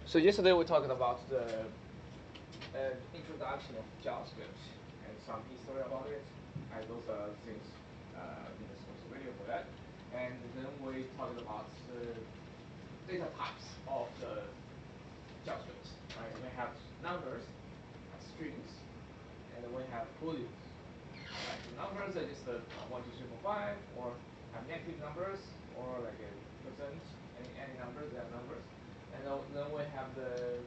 So yesterday we talked about the introduction of JavaScript and some history about it. Those are things in the source video for that. And then we talked about the data types of the JavaScript. Right? We have numbers, strings, and we have booleans. Right? The numbers are just 1, 2, 3, 4, 5, or have negative numbers, or like a percent, any numbers, they are numbers. And then we have the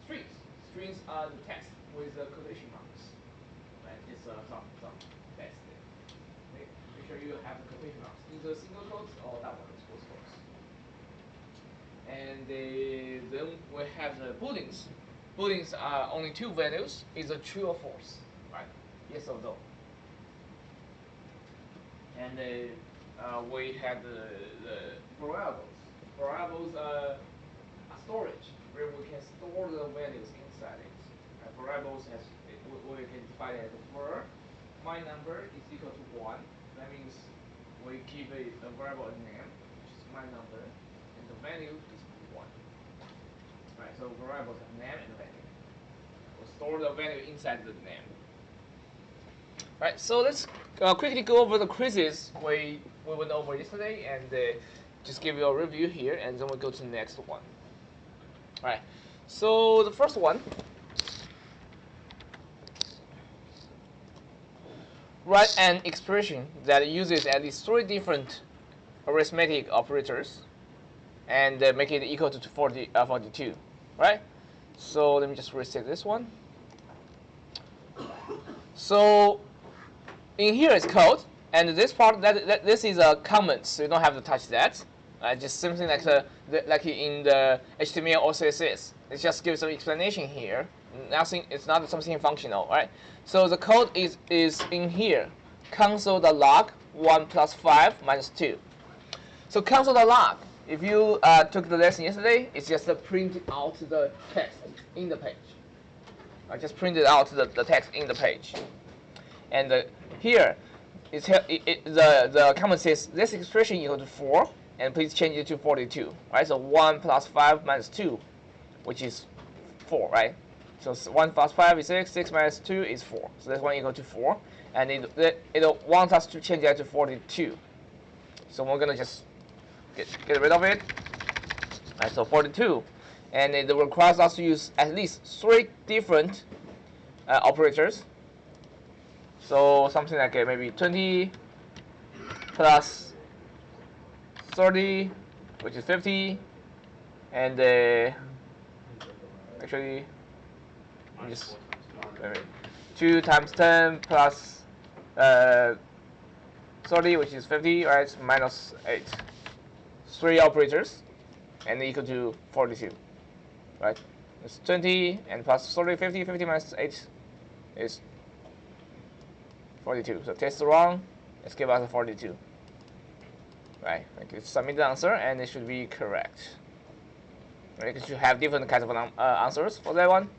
strings. Strings are the text with quotation marks. Right? It's some text there. Okay? Make sure you have the quotation marks, either single quotes or double quotes, both quotes. And then we have the booleans. Booleans are only two values, either true or false, right? Yes or no. And we have the variables. Variables are a storage where we can store the values inside it. Variables has we can define it as var. My number is equal to 1. That means we give a variable a name, which is my number, and the value is 1. Right, so variables have name and value. We store the value inside the name. Right, so let's quickly go over the quizzes we went over yesterday, and just give you a review here, and then we'll go to the next one. All right, so the first one, write an expression that uses at least 3 different arithmetic operators and make it equal to 42, right? So let me just reset this one. So in here is code, and this part this is a comment, so you don't have to touch that. Just something like like in the HTML or CSS. It just gives some explanation here. Nothing. It's not something functional, right? So the code is in here. Console.log 1 plus 5 minus 2. So console.log. If you took the lesson yesterday, it's just print out the text in the page. I just printed out the text in the page, and here the comment says this expression equal to 4, and please change it to 42. Right? So 1 plus 5 minus 2, which is 4, right? So 1 plus 5 is 6. 6 minus 2 is 4. So this one equal to 4, and it wants us to change that to 42. So we're gonna just get rid of it. Right, so 42, and it requires us to use at least 3 different operators. So something like maybe 20 plus 30, which is 50, and actually just 2 times 10 plus 30, which is 50, right? Minus 8. 3 operators, and equal to 42, right? It's 20 and plus 30, 50. 50 minus 8 is 42. So test wrong. Let's give us a 42. Right? Okay, submit the answer, and it should be correct. Right? You should have different kinds of answers for that one,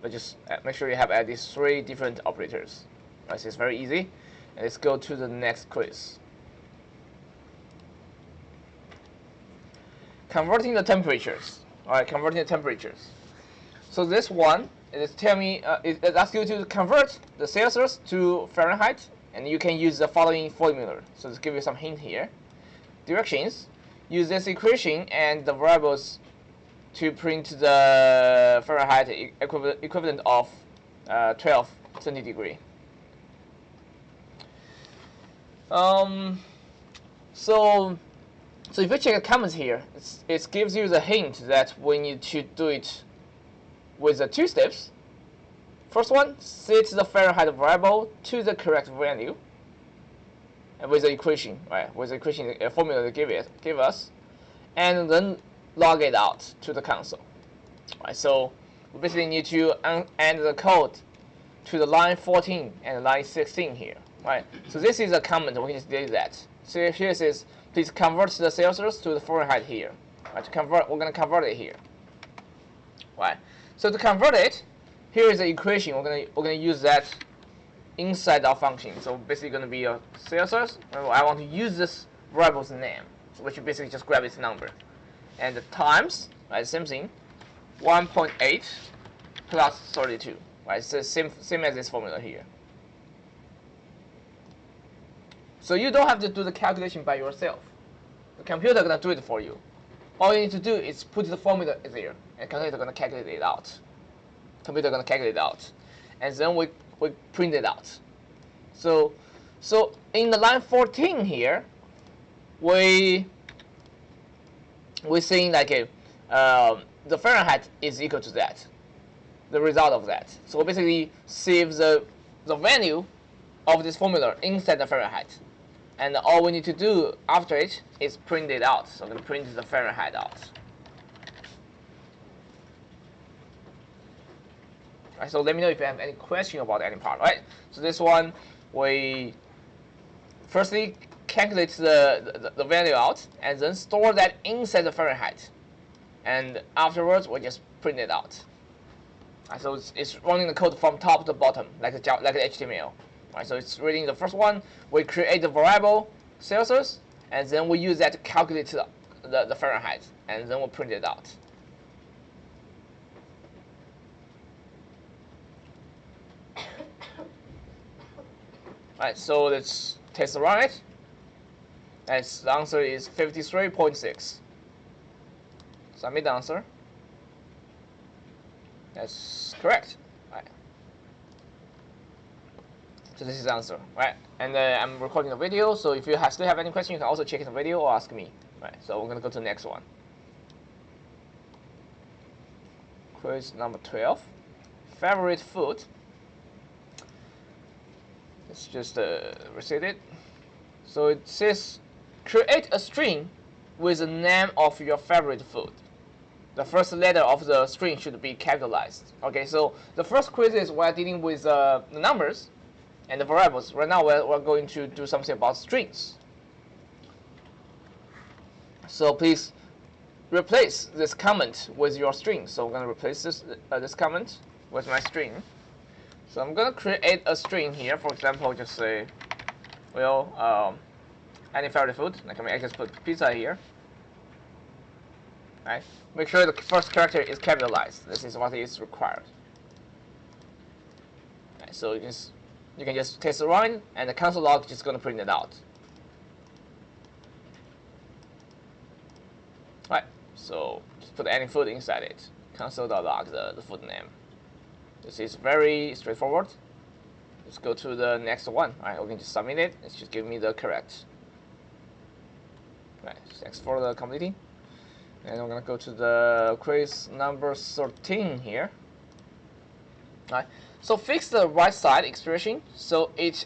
but just make sure you have at least 3 different operators. Right? So it's very easy. And let's go to the next quiz. Converting the temperatures. All right, converting the temperatures. So this one is tell me it asks you to convert the Celsius to Fahrenheit, and you can use the following formula. So let's give you some hint here. Directions: use this equation and the variables to print the Fahrenheit equivalent of 12 centigrade. So if you check the comments here, it gives you the hint that we need to do it with the 2 steps. First one, set the Fahrenheit variable to the correct value, and with the equation, right? With the equation formula they give us, and then log it out to the console. Right? So we basically need to add the code to the line 14 and line 16 here, right? So this is a comment. We just did that. So here it says, please convert the Celsius to the Fahrenheit here. Right, we're going to convert it here. Right. So to convert it, here is the equation. We're going to use that inside our function. So basically going to be a Celsius. I want to use this variable's name, so we should basically just grab its number. and the times, right, same thing, 1.8 plus 32, right? So same as this formula here. So you don't have to do the calculation by yourself. The computer gonna do it for you. All you need to do is put the formula there, and computer gonna calculate it out. Computer gonna calculate it out, and then we print it out. So in the line 14 here, we saying like the Fahrenheit is equal to that, the result of that. So we basically save the value of this formula inside the Fahrenheit, and all we need to do after it is print it out. So I'm going to print the Fahrenheit out. Right, so let me know if you have any question about any part. Right. So this one, we firstly calculate the value out, and then store that inside the Fahrenheit, and afterwards we just print it out. Right, so it's running the code from top to bottom, like the HTML. Right, so it's reading the first one. We create the variable Celsius, and then we use that to calculate the Fahrenheit, and then we'll print it out. Right, so let's test run it. And the answer is 53.6. Submit the answer. That's correct. Right. So this is the answer, right? And I'm recording the video, so if you still have any question, you can also check the video or ask me. Right. So we're gonna go to the next one. Quiz number 12. Favorite food. Let's just reset it. So it says, create a string with the name of your favorite food. The first letter of the string should be capitalized. Okay, so the first quiz is we're dealing with the numbers and the variables. Right now we're going to do something about strings. So please replace this comment with your string. So I'm going to replace this comment with my string. So I'm going to create a string here. For example, just say, well, any favorite food. Like I just put pizza here. Right. Make sure the first character is capitalized. This is what is required. Right, so you can just test the run, and the console log is just going to print it out. Right. So just put any food inside it. Console.log the food name. This is very straightforward. Let's go to the next one. All right, we can just submit it. It's just give me the correct. Right. Thanks for the completing. And we're going to go to the quiz number 13 here. All right. So fix the right side expression so it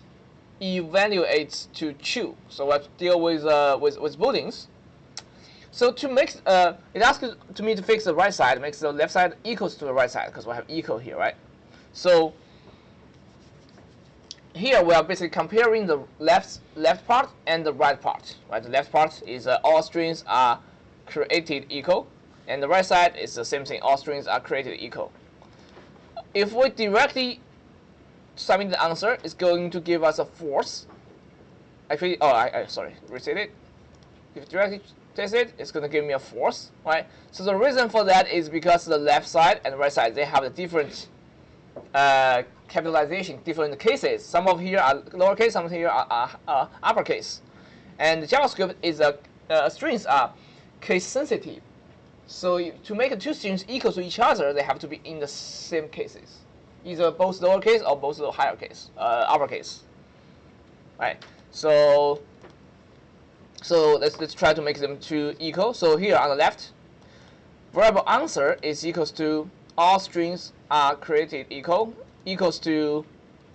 evaluates to true. So let's deal with booleans. So to make it asks me to fix the right side, makes the left side equals to the right side because we have equal here, right? So here we are basically comparing the left part and the right part, right? The left part is all strings are created equal, and the right side is the same thing. All strings are created equal. If we directly submit the answer, it's going to give us a false. Actually, sorry, reset it. If directly test it, it's going to give me a false, right? So the reason for that is because the left side and the right side, they have a different capitalization, different cases. Some of here are lowercase, some of here are uppercase. And JavaScript is strings are case sensitive. So to make two strings equal to each other, they have to be in the same cases, either both lowercase or both higher case, uppercase. Right. So let's try to make them two equal. So here on the left, variable answer is equals to all strings are created equal, equals to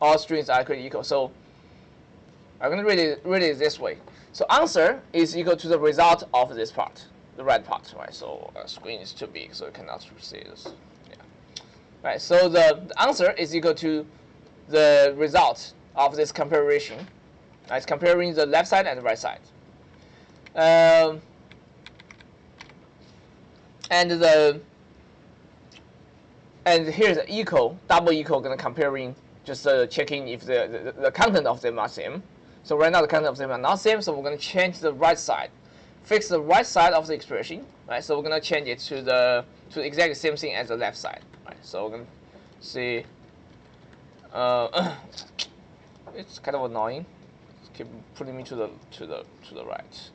all strings are created equal. So I'm going to read it this way. So answer is equal to the result of this part, the right part, right? So screen is too big, so you cannot see this. Yeah. Right. So the answer is equal to the result of this comparison. Right? It's comparing the left side and the right side. And here's the equal, double equal, gonna comparing, just checking if the content of them are same. So right now the content of them are not same, so we're gonna change the right side fix the right side of the expression, right? So we're gonna change it to the exactly same thing as the left side, right? So we're gonna see. It's kind of annoying. It's keep putting me to the right.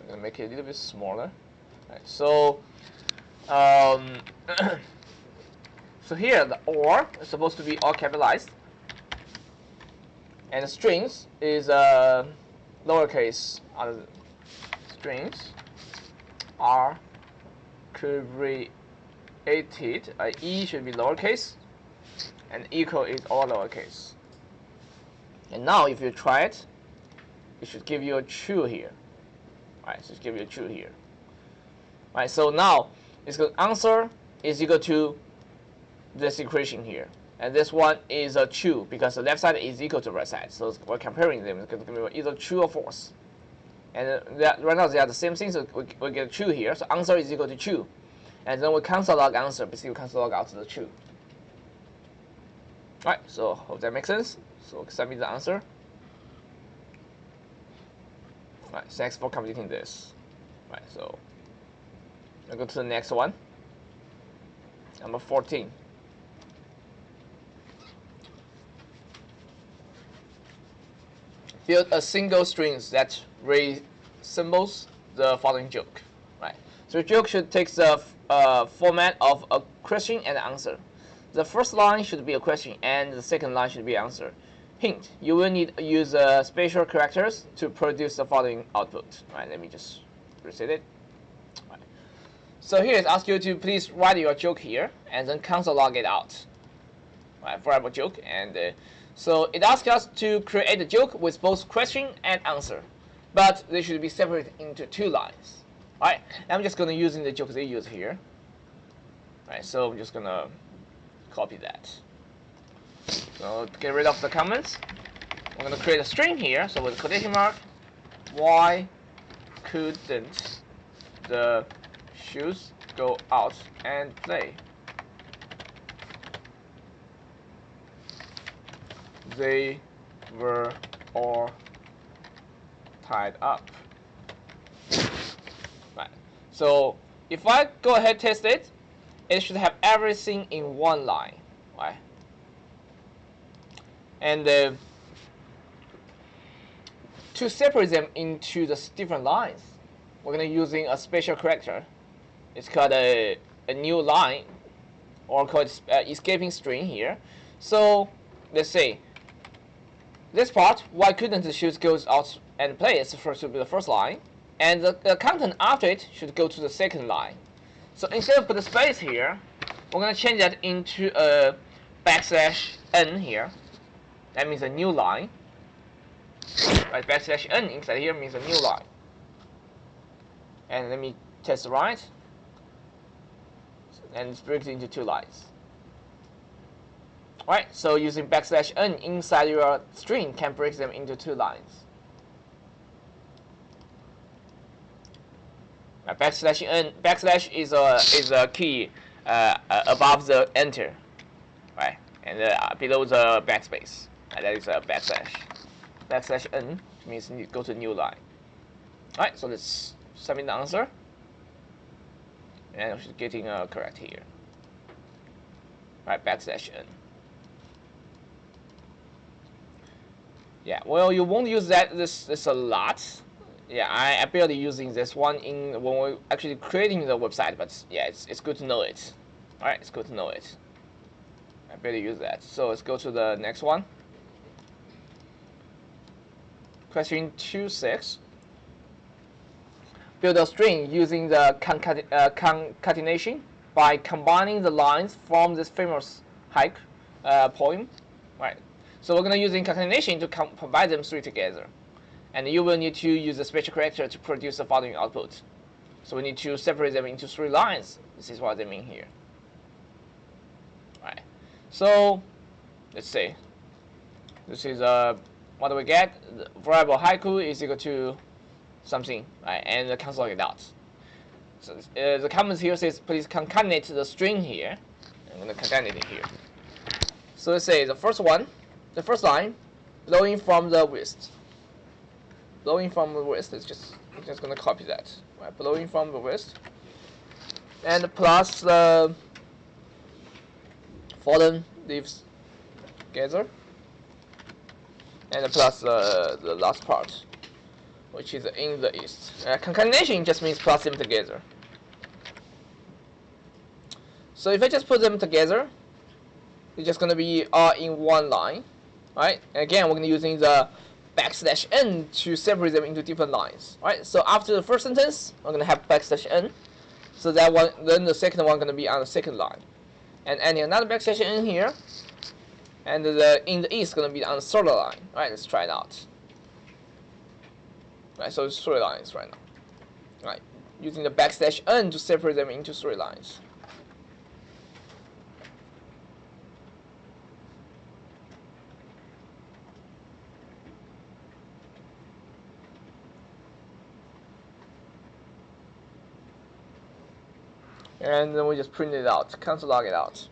I'm gonna make it a little bit smaller. Right, so so here the or is supposed to be all capitalized, and the strings is lowercase. Strings are created. E should be lowercase, and equal is all lowercase. And now if you try it, it should give you a true here. Right, so it should give you a true here. Right, so now it's going answer is equal to this equation here, and this one is a true because the left side is equal to the right side. So we're comparing them. It's going to be either true or false. And right now they are the same thing, so we get true here. So answer is equal to true, and then we console log answer. Basically, we console log out the true. All right, so hope that makes sense. So submit the answer. All right, thanks for completing this. All right, so I'll go to the next one. Number 14. Build a single string that resembles the following joke. Right. So the joke should take the format of a question and answer. The first line should be a question, and the second line should be an answer. Hint: you will need to use special characters to produce the following output. Right. Let me just reset it. Right. So here it asks you to please write your joke here, and then console log it out. Right. Variable joke, and so it asks us to create a joke with both question and answer, but they should be separated into 2 lines. Right. I'm just going to use the joke they use here. Right. So I'm just going to copy that. So to get rid of the comments, I'm going to create a string here. So with a quotation mark, why couldn't the shoes go out and play? They were all tied up. Right. So if I go ahead and test it, it should have everything in one line. Right. And to separate them into the different lines, we're going to using a special character. It's called a new line, or called escaping string here. So let's say this part, why couldn't the shoes go out and play? It's supposed to be the first line, and the content after it should go to the second line. So instead of put a space here, we're going to change that into a \n here. That means a new line. Right, \n inside here means a new line. And let me test right. And it's breaks into 2 lines. Alright, so using \n inside your string can break them into 2 lines. Backslash is a key above the enter, right, and below the backspace. That is a \n, which means you go to new line. Alright, so let's submit the answer, and we should getting correct here. Right, \n. Yeah, well, you won't use this a lot. Yeah, I barely using this one when we're actually creating the website, but yeah, it's good to know it. All right, it's good to know it. I barely use that. So let's go to the next one. Question 2.6. Build a string using the concatenation by combining the lines from this famous haiku poem. Right. So we're gonna use concatenation to combine them 3 together. And you will need to use a special character to produce the following output. So we need to separate them into 3 lines. This is what they mean here. Right. So let's see. This is what do we get? The variable haiku is equal to something, right? And the console it out. So the comments here says please concatenate the string here. I'm gonna concatenate it here. So let's say the first line, blowing from the west. Blowing from the west is just I'm just gonna copy that. Right, blowing from the west, and plus the fallen leaves together, and plus the last part, which is in the east. Concatenation just means plus them together. So if I just put them together, it's just gonna be all in one line, right? And again, we're gonna using the \n to separate them into different lines, right? So after the first sentence, I'm gonna have \n. So that one, then the second one gonna be on the second line, and adding another \n here, and in the east gonna be on the third line. All right, let's try it out. Right, so it's 3 lines right now. Right, using the \n to separate them into 3 lines. And then we just print it out, console log it out.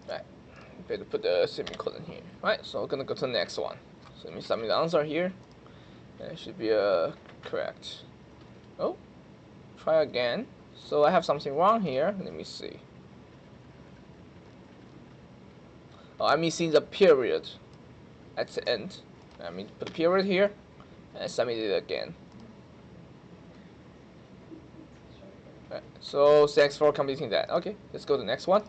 Right, better put the semicolon here. Right, so we're gonna go to the next one. So let me submit the answer here. And it should be correct. Oh, try again. So I have something wrong here. Let me see. Oh, I'm missing the period at the end. Let me put a period here and submit it again. Right, so thanks for completing that. Okay, let's go to the next one.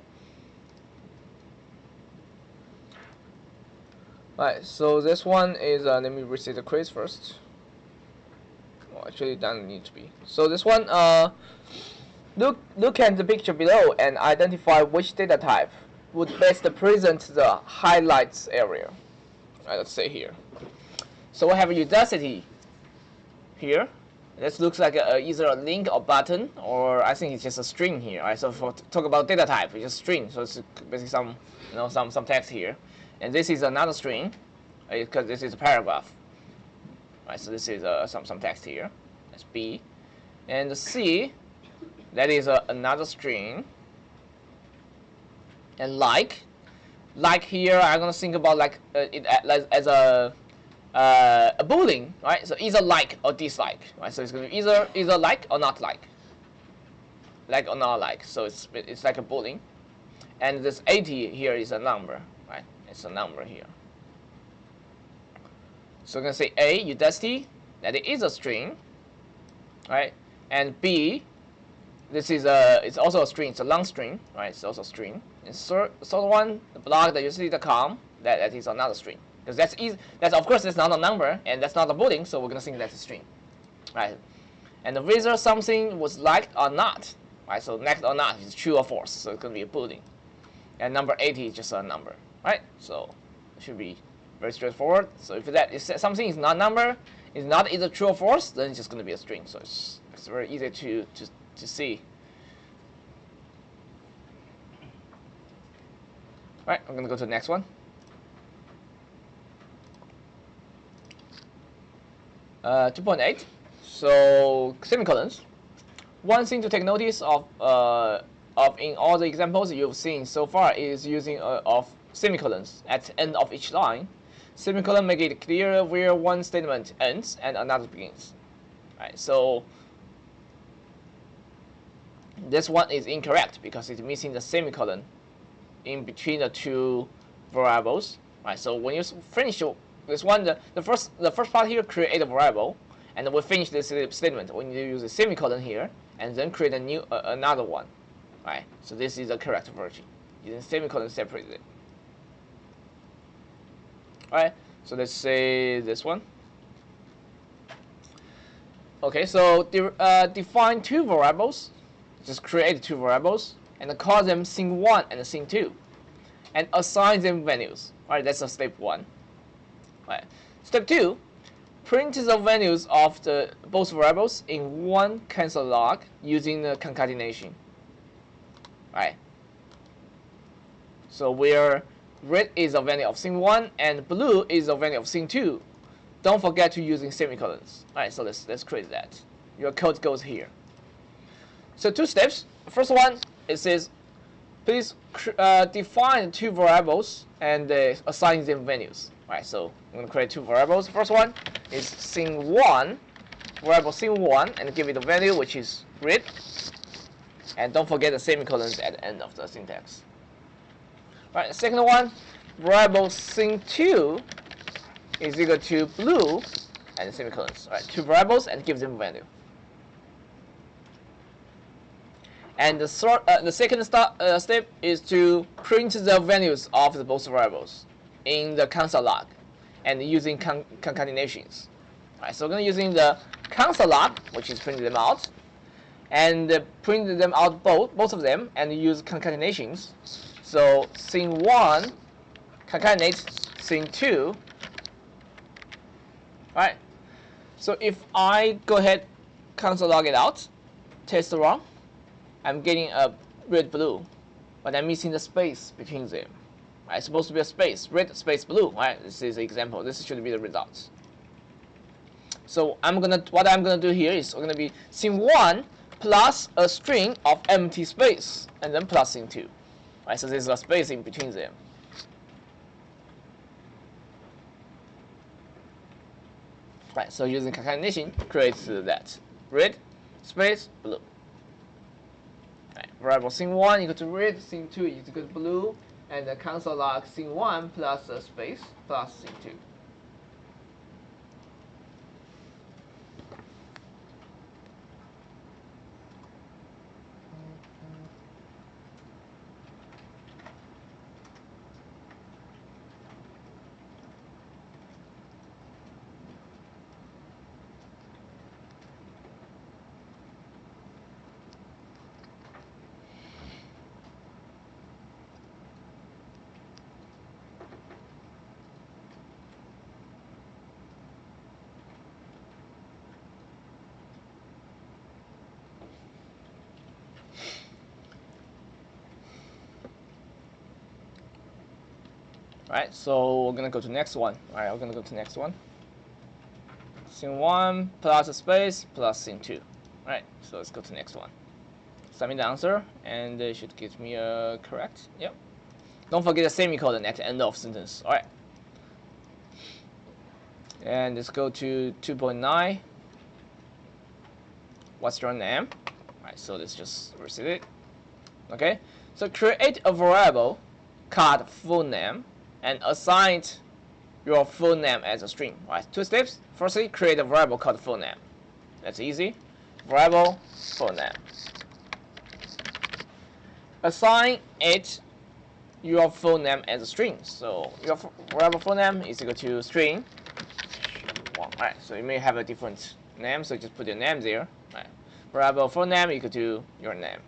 Right, so this one is, let me reset the quiz first. Well, actually, it doesn't need to be. So this one, look at the picture below and identify which data type would best present the highlights area. Right, let's say here. So we have Udacity here. This looks like either a link or button, or I think it's just a string here. Right, so for talk about data type, it's just string. So it's basically some, some text here. And this is another string, because this is a paragraph. Right, so this is some text here. That's B. And C, that is another string. And like here, I'm gonna think about it as a boolean, right? So either like or dislike, right? So it's gonna be either like or not like or not like. So it's like a boolean. And this 80 here is a number, right? It's a number here. So we're gonna say A, Udacity, that it is a string, right? And B, this is it's also a string. It's a long string, right? It's also a string. And third one, the blog that Udacity.com, that is another string. Because that's of course that's not a number and that's not a boolean, so we're gonna think that's a string, right? And whether something was liked or not, right? So liked or not is true or false, so it's gonna be a boolean. And number 80 is just a number, right? So it should be very straightforward. So if something is not a number, is not either true or false, then it's just gonna be a string. So it's very easy to see. All right, I'm gonna go to the next one. 2.8. So semicolons. One thing to take notice of in all the examples you've seen so far is using of semicolons at the end of each line. Semicolon make it clear where one statement ends and another begins. Right. So this one is incorrect because it's missing the semicolon in between the two variables. Right. So when you finish this one, the first part here create a variable, and we finish this statement when you use a semicolon here, and then create a new another one. Right? So this is the correct version. Using semicolon separate it. Alright, so let's say this one. Okay, so define two variables. Just create two variables and call them scene1 and scene2, and assign them values. Alright, that's step 1. Alright, step 2, print the values of the both variables in one console log using the concatenation. Alright, so where red is the value of scene1 and blue is the value of scene2. Don't forget to using semicolons. Alright, so let's create that. Your code goes here. So 2 steps. First one, it says, please define 2 variables and assign them values. Alright, so I'm going to create 2 variables. First one is scene1, variable scene1, and give it a value which is red. And don't forget the semicolons at the end of the syntax. Alright, the second one, variable scene2 is equal to blue, and semicolons. Alright, 2 variables and give them value. And the second step is to print the values of the both variables in the console log and using concatenations. Alright, so we're going to using the console log, which is printing them out, and print them out both of them and use concatenations. So scene1 concatenate scene2. Alright, so if I go ahead console log it out, test run, I'm getting a red blue, but I'm missing the space between them. Right, it's supposed to be a space, red space blue. Right, this is the example. This should be the results. So what I'm gonna do here is we're gonna be scene1 plus a string of empty space, and then plus scene2. Right, so there's a space in between them. Right, so using concatenation creates that red space blue. Right, variable scene1 equal to red, scene2 is equal to blue, and the console log scene1 plus a space plus scene2. Right, so we're gonna go to next one. Alright, we're gonna go to next one. Scene1 plus a space plus scene2. Alright, so let's go to next one. Submit the answer, and it should give me a correct. Yep. Don't forget the semicolon at the end of sentence. Alright. And let's go to 2.9. What's your name? Alright, so let's just reset it. Okay, so create a variable called full name and assign your full name as a string. Right, 2 steps. Firstly, create a variable called full name. That's easy. Variable full name. Assign it your full name as a string. So your variable full name is equal to string. Alright, so you may have a different name, so just put your name there. Right. Variable full name equal to your name.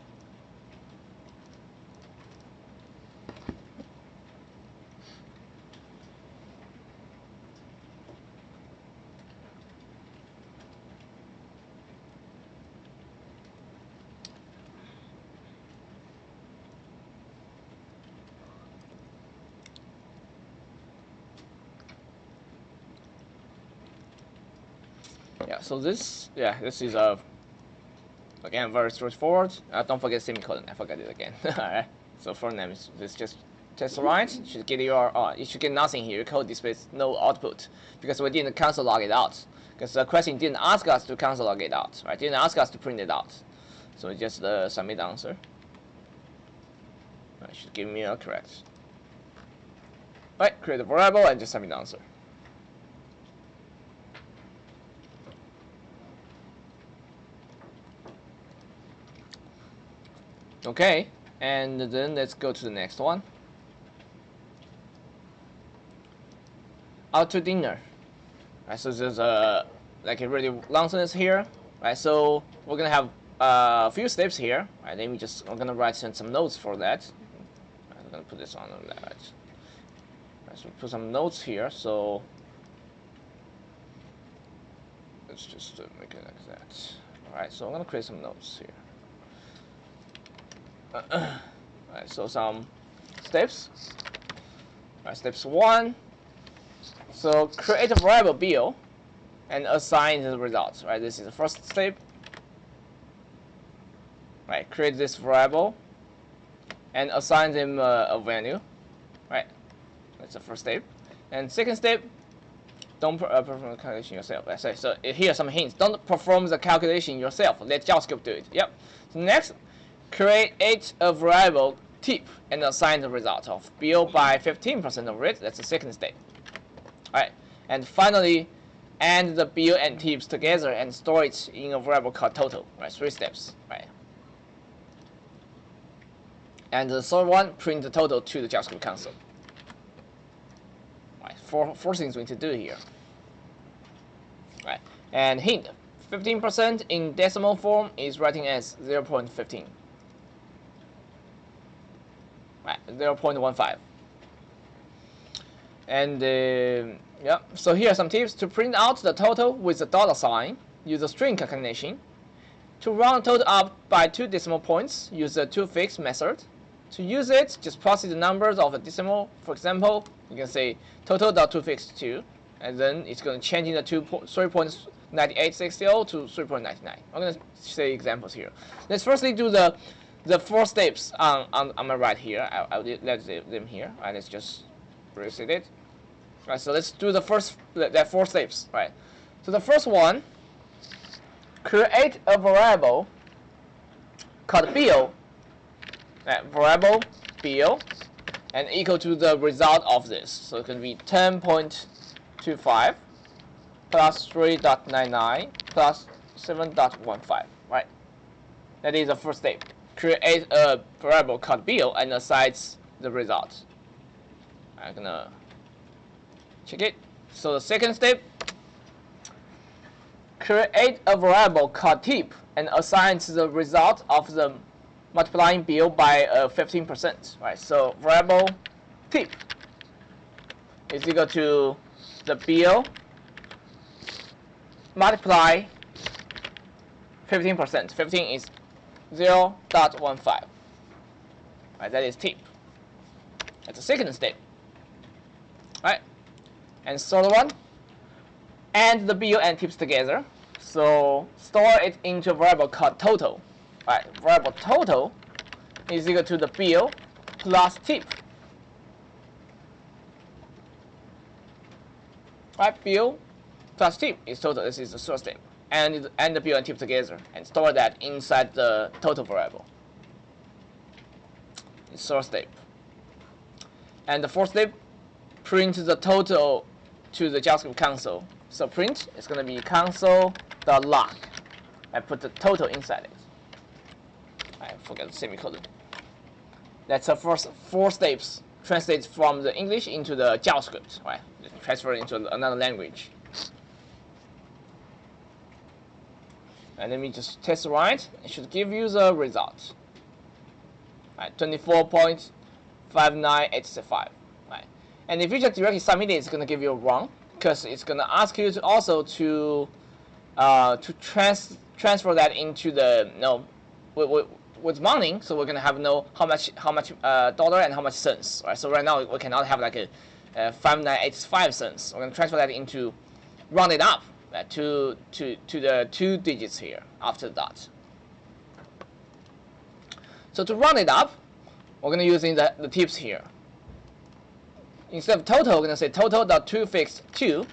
Yeah, so this is again very straightforward. Don't forget semicolon. I forgot it again. Alright. So for name is just test right. Should get your you should get nothing here. Your code displays no output because we didn't console log it out. Because the question didn't ask us to console log it out. Right? Didn't ask us to print it out. So just submit the answer. It should give me a correct. Right. Create a variable and just submit the answer. okay. And then let's go to the next one. Out to dinner. Right, so there's like a really long sentence here. Right, so we're gonna have a few steps here. Right, I'm gonna write some notes for that. I'm gonna put this on that. Right, so put some notes here. So let's just make it like that. All right, so I'm gonna create some notes here. Right, so some steps. Right, steps 1. So create a variable bill and assign the results. Right, this is the first step. Right, create this variable and assign them a value. Right, that's the first step. And second step, don't perform the calculation yourself. So here are some hints. Don't perform the calculation yourself. Let JavaScript do it. Yep. So next, create a variable tip and assign the result of bill by 15% of it. That's the second step. Alright, and finally, add the bill and tips together and store it in a variable called total. Right, 3 steps. Right. And the third one, print the total to the JavaScript console. Right, four things we need to do here. Right, and hint: 15% in decimal form is writing as 0.15. Right, 0.15. And yeah, so here are some tips. To print out the total with the dollar sign, use a string concatenation. To round total up by 2 decimal points, use the toFix method. To use it, just process the numbers of a decimal. For example, you can say total.toFix2, and then it's going to change in the 3.9860 to 3.99. I'm going to say examples here. Let's firstly do the 4 steps on my right here. I'll let them here. All right, let's just reset it. Right, so let's do the 4 steps. Right. So the first one, create a variable called bill. Variable bill, and equal to the result of this. So it can be 10.25 plus 3.99 plus 7.15. Right. That is the first step. Create a variable called bill and assign the result. I'm gonna check it. So the second step, create a variable called tip and assign the result of the multiplying bill by 15%. Right. So variable tip is equal to the bill multiply 15%. 15 is 0.15. Right. That is tip. That's the second step. Right, and third one, add the bill and tips together. So store it into a variable called total. Right, variable total is equal to the bill plus tip. Right, bill plus tip is total. This is the third step. And the bill and tip together and store that inside the total variable. It's third step. And the fourth step, print the total to the JavaScript console. So print is going to be console.log. I put the total inside it. I forget the semicolon. That's the first 4 steps. Translate from the English into the JavaScript. Right? Transfer it into another language. And let me just test right. It should give you the result. Right, 24.59865. Right. And if you just directly submit it, it's going to give you wrong, because it's going to ask you to also to transfer that into the with money. So we're going to have how much dollar and how much cents. Right. So right now we cannot have like a 5985 cents. We're going to transfer that into round it up to the 2 digits here after the dot. So to round it up, we're going to use the tips here. Instead of total, we're going to say total.toFix2.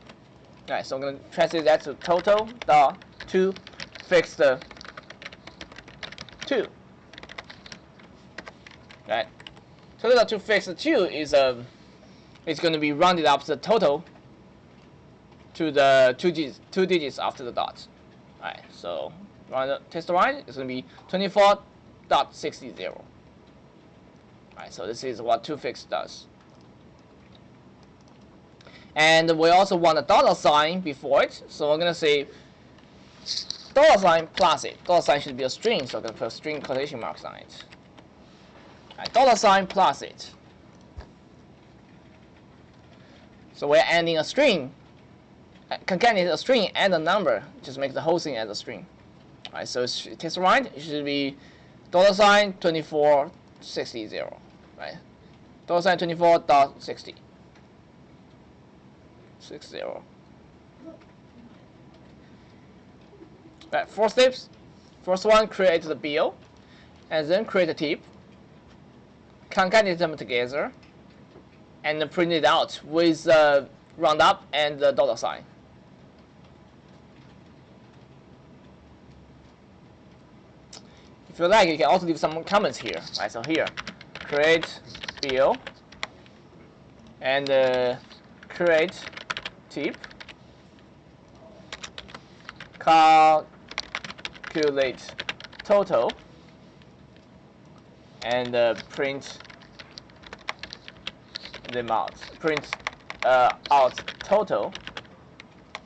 Right, so I'm going to translate that to total.toFix2. Right, total.toFix2 is it's going to be rounded up the total to the 2 digits after the dot. Right, so test run, it's going to be $24.60. Right, so this is what toFix does. And we also want a dollar sign before it, so we're gonna say dollar sign plus it. Dollar sign should be a string, so I'm gonna put string quotation marks on it. Right, dollar sign plus it. So we're adding a string, concatenate a string and a number, just make the whole thing as a string. All right, so it test right. It should be dollar sign 24.60, right? Dollar sign 24.60. 60. Right, 4 steps. First one, create the BO, and then create a tip, concatenate them together, and print it out with roundup and the dollar sign. If you like, you can also leave some comments here. Right, so here, create BO, and create tip, calculate total, and print them out. Print out total.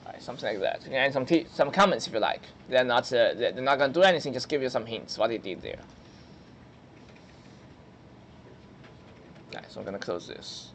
Right, something like that. You can add some comments if you like. They're not gonna do anything. Just give you some hints what they did there. Right, so I'm gonna close this.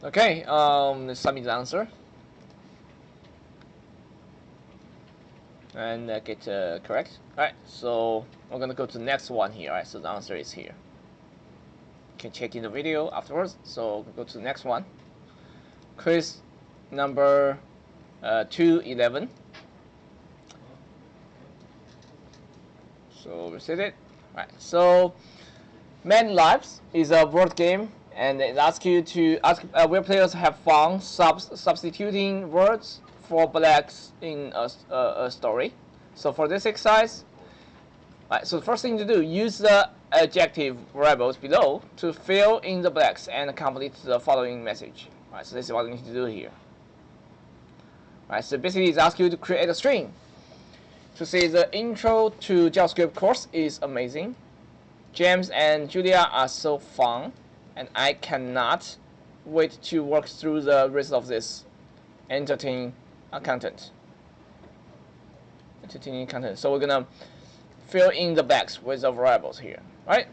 Okay, let's submit the answer and get correct. All right, so we're gonna go to the next one here. All right, so the answer is here. You can check in the video afterwards. So we'll go to the next one. Quiz number 211. So we said it. All right, so Many Lives is a board game, and it asks you to where players have fun substituting words for blacks in a story. So for this exercise, right, so the first thing to do, use the adjective variables below to fill in the blanks and complete the following message. Right, so this is what we need to do here. Right, so basically it's asking you to create a string. To say the intro to JavaScript course is amazing. James and Julia are so fun, and I cannot wait to work through the rest of this entertaining content. So we're gonna fill in the blanks with the variables here, right?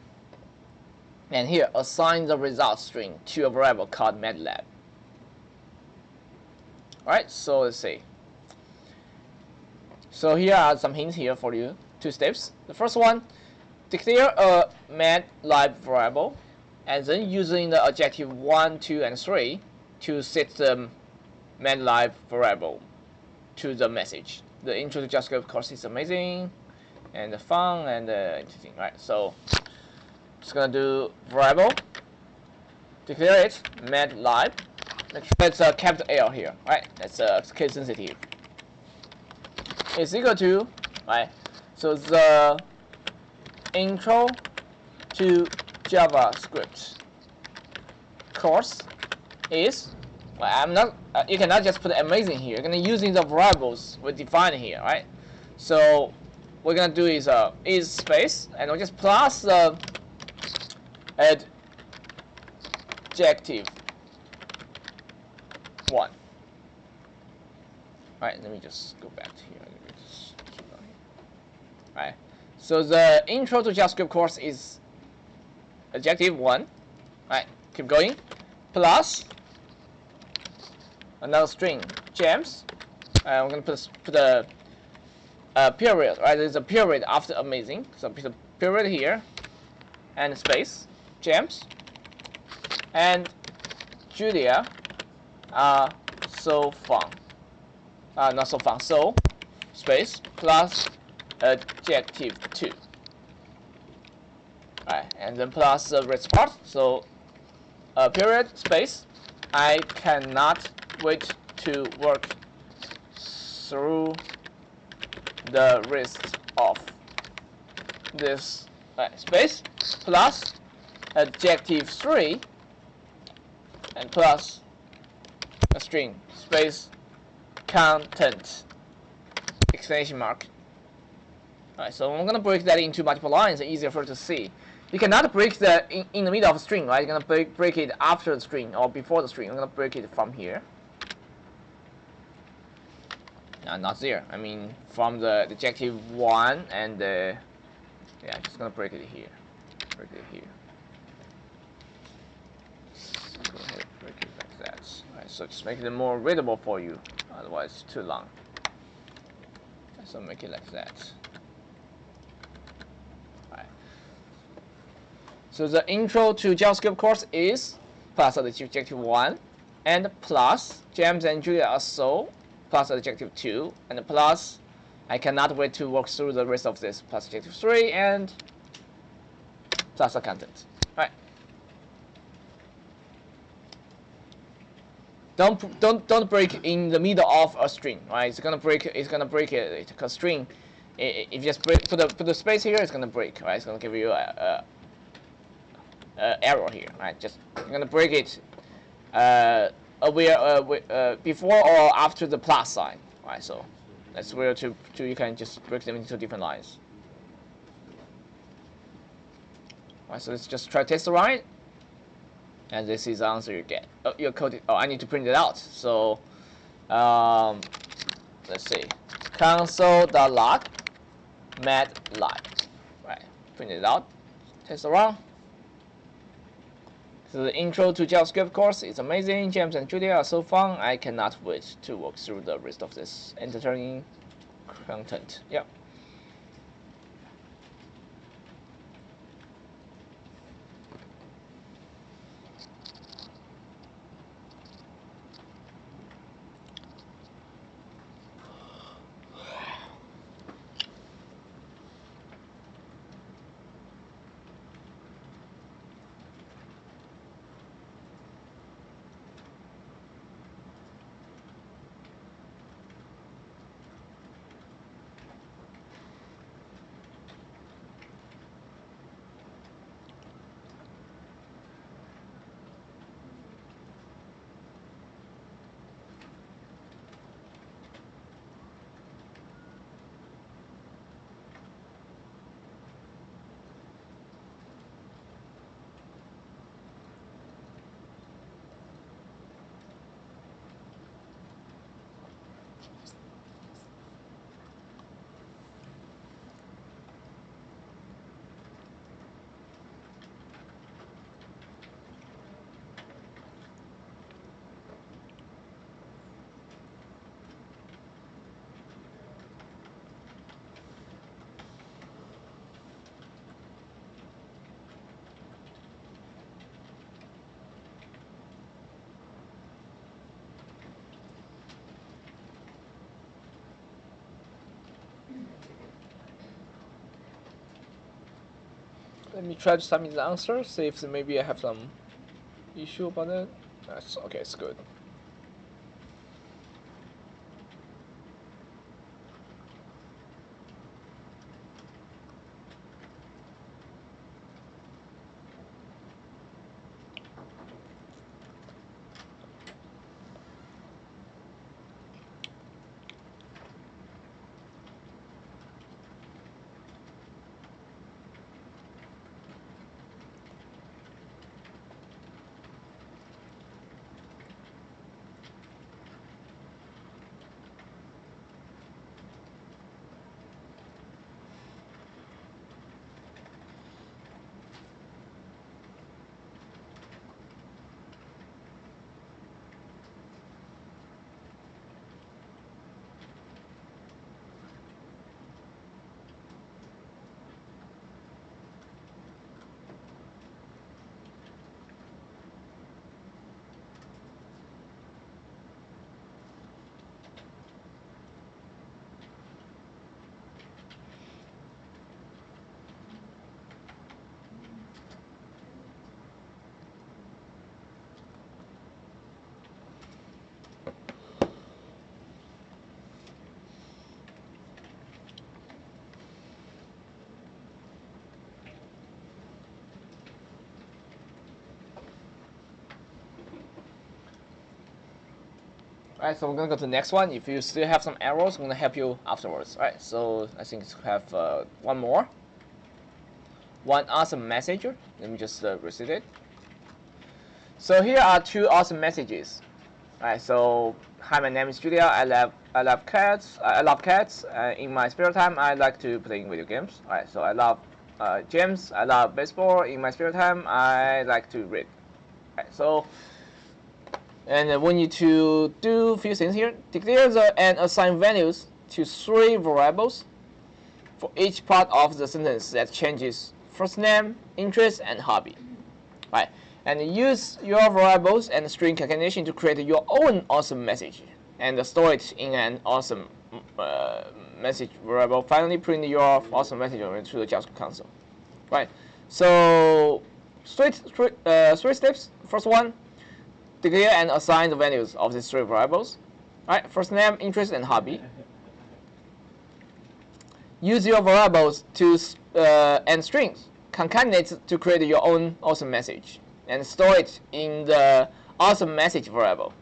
And here, assign the result string to a variable called MATLAB. All right, so let's see. So here are some hints here for you. 2 steps. The first one, declare a MATLAB variable, and then using the adjective 1, 2, and 3 to set the MATLAB variable to the message. The intro to JavaScript course is amazing, and fun, and interesting, right? So just gonna do variable, declare it MATLAB. Let's a capital L here, right? That's case sensitive. Is equal to, right? So the intro to JavaScript course is, well, I'm not. You cannot just put amazing here. You're gonna using the variables we define here, right? So what we're gonna do is space, and we'll just plus the adjective 1. All right, let me just go back to here. right? So the intro to JavaScript course is adjective 1, right? Keep going, plus another string, gems. We're gonna put a period, right? There's a period after amazing, so put a period here, and space, gems, and Julia are so fun. Not so fun. So space plus adjective 2. Alright, and then plus the rest part. So period space. I cannot wait to work through the rest of this. Space plus adjective 3 and plus a string space content exclamation mark. Alright, so I'm gonna break that into multiple lines, easier for you to see. You cannot break the in the middle of a string, right? You're gonna break it after the string or before the string. I'm gonna break it from here. Not there. I mean from the adjective 1 and yeah, just gonna break it here. Break it here. So go ahead, break it like that. Alright, so just make it more readable for you. Otherwise, it's too long. So make it like that. Alright. So the intro to JavaScript course is plus adjective 1 and plus James and Julia are so plus adjective 2 and plus I cannot wait to work through the rest of this plus adjective 3 and plus the content. Alright. Don't break in the middle of a string, right? It's gonna break it because string. If you just put the space here, it's gonna break, right? It's gonna give you a error here, right? Just you're gonna break it before or after the plus sign, right? So that's where you can just break them into different lines. Right, so let's just try to test the right. And this is the answer you get. Oh, your code. Oh, I need to print it out. So, let's see. Console.log mathlib. Right. Print it out. Test the run. So the intro to JavaScript course is amazing. James and Julia are so fun. I cannot wait to work through the rest of this entertaining content. Yeah. Let me try to submit the answer, see if maybe I have some issue about it. That's okay, it's good. Alright, so we're gonna go to the next one. If you still have some errors, I'm gonna help you afterwards. Alright, so I think we have one more. One awesome message. Let me just reset it. So here are two awesome messages. Alright, so hi, my name is Julia. I love cats. I love cats. In my spare time, I like to play video games. Alright, so I love gyms. I love baseball. In my spare time, I like to read. Alright, so and we need to do a few things here. Declare and assign values to 3 variables for each part of the sentence that changes first name, interest, and hobby. Right. And use your variables and string concatenation to create your own awesome message and store it in an awesome message variable. Finally, print your awesome message to the JavaScript console. Right. So, three steps. First one, declare and assign the values of these 3 variables. Right. First name, interest, and hobby. Use your variables to and strings concatenate to create your own awesome message and store it in the awesome message variable.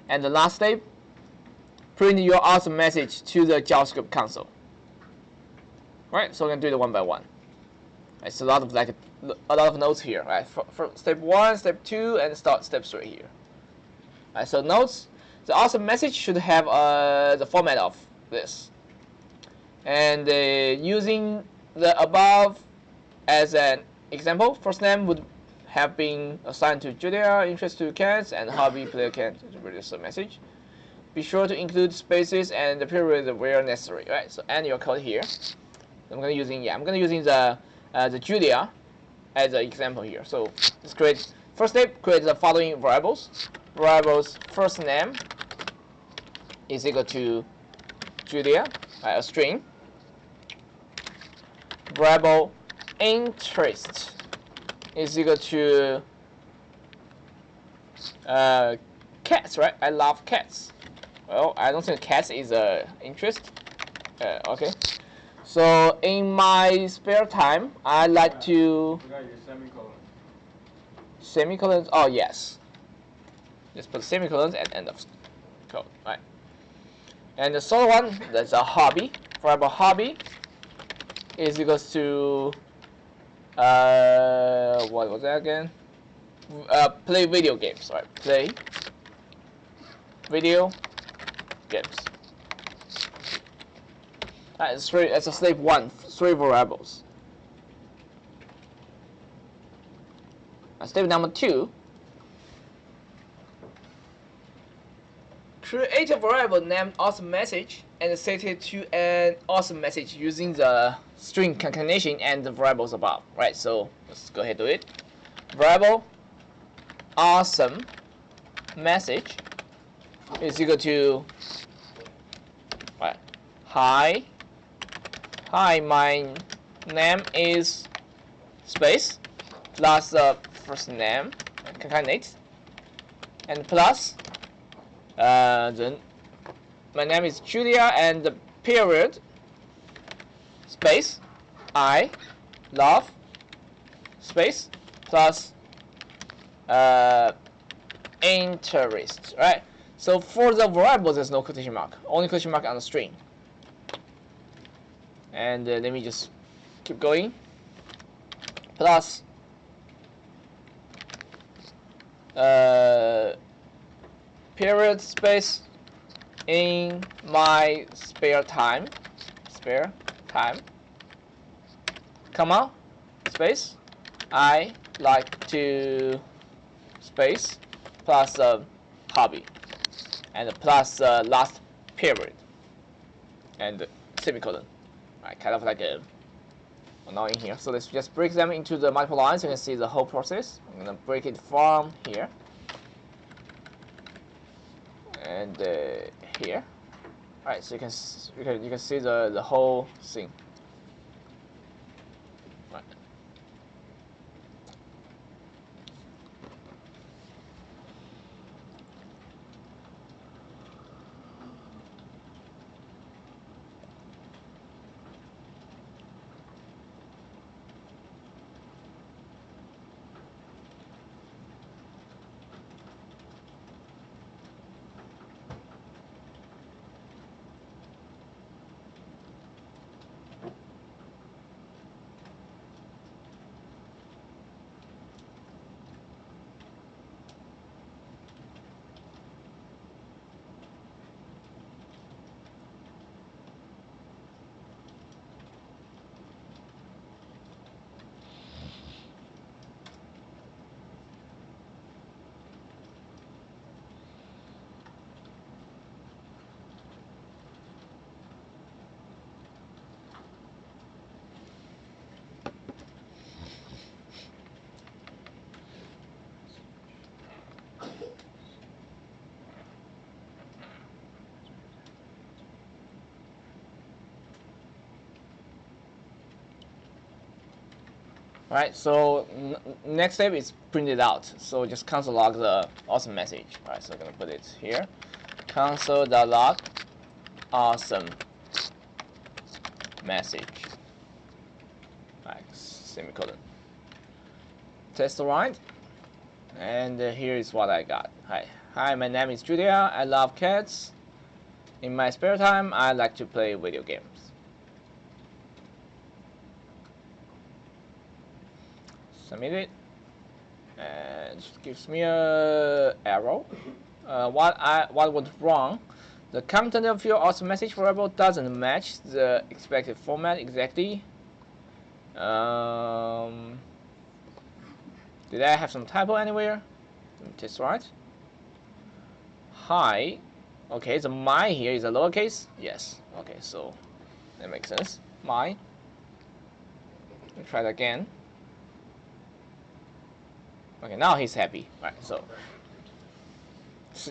And the last step, print your awesome message to the JavaScript console. Right, so we're gonna do it one by one. It's a lot of notes here. Right, for step 1, step 2, and start step 3 here. Right, so notes. The awesome message should have the format of this. And using the above as an example, first name would have been assigned to Julia, interest to cats, and hobby player cat to produce a message. Be sure to include spaces and the period where necessary. Right, so add your code here. I'm gonna using the Julia as an example here. So let's create first step. Create the following variables. Variables first name is equal to Julia, a string. Variable interest is equal to cats, right? I love cats. Well, I don't think cats is interest. Okay. So in my spare time, I like to. Forgot your semicolon. Semicolons. Oh yes. Just put semicolons at end of code, right? And the third one, that's a hobby. Variable hobby is equals to what was that again? Play video games, right? Play video games. That's a step 1, 3 variables. Step number 2. Create a variable named awesome message and set it to an awesome message using the string concatenation and the variables above. Right, so let's go ahead and do it. Variable awesome message is equal to hi, my name is space plus the first name concatenate and plus then my name is Julia and the period space I love space plus interest, right? So for the variable there's no quotation mark, only quotation mark on the string. And let me just keep going. Plus period space in my spare time, comma space I like to space plus hobby and plus last period and semicolon. Right, kind of like a annoying here. So let's just break them into the multiple lines. You can see the whole process. I'm gonna break it from here and here. All right, so you can see the whole thing. Right. Alright, so next step is print it out. So just console log the awesome message. Alright, so I'm gonna put it here. Console.log awesome message. Alright, semicolon. Test right. And here is what I got. Hi, my name is Julia. I love cats. In my spare time, I like to play video games. Submit it, and it gives me a arrow. What went wrong? The content of your awesome message variable doesn't match the expected format exactly. Did I have some typo anywhere? Let me test right. Hi. Okay, the my here is a lowercase. Yes. Okay, so that makes sense. My. Let me try it again. Okay, now he's happy. Right. So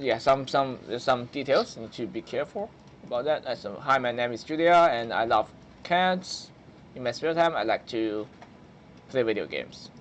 yeah, there's some details you need to be careful about that. So, hi, my name is Julia, and I love cats. In my spare time, I like to play video games.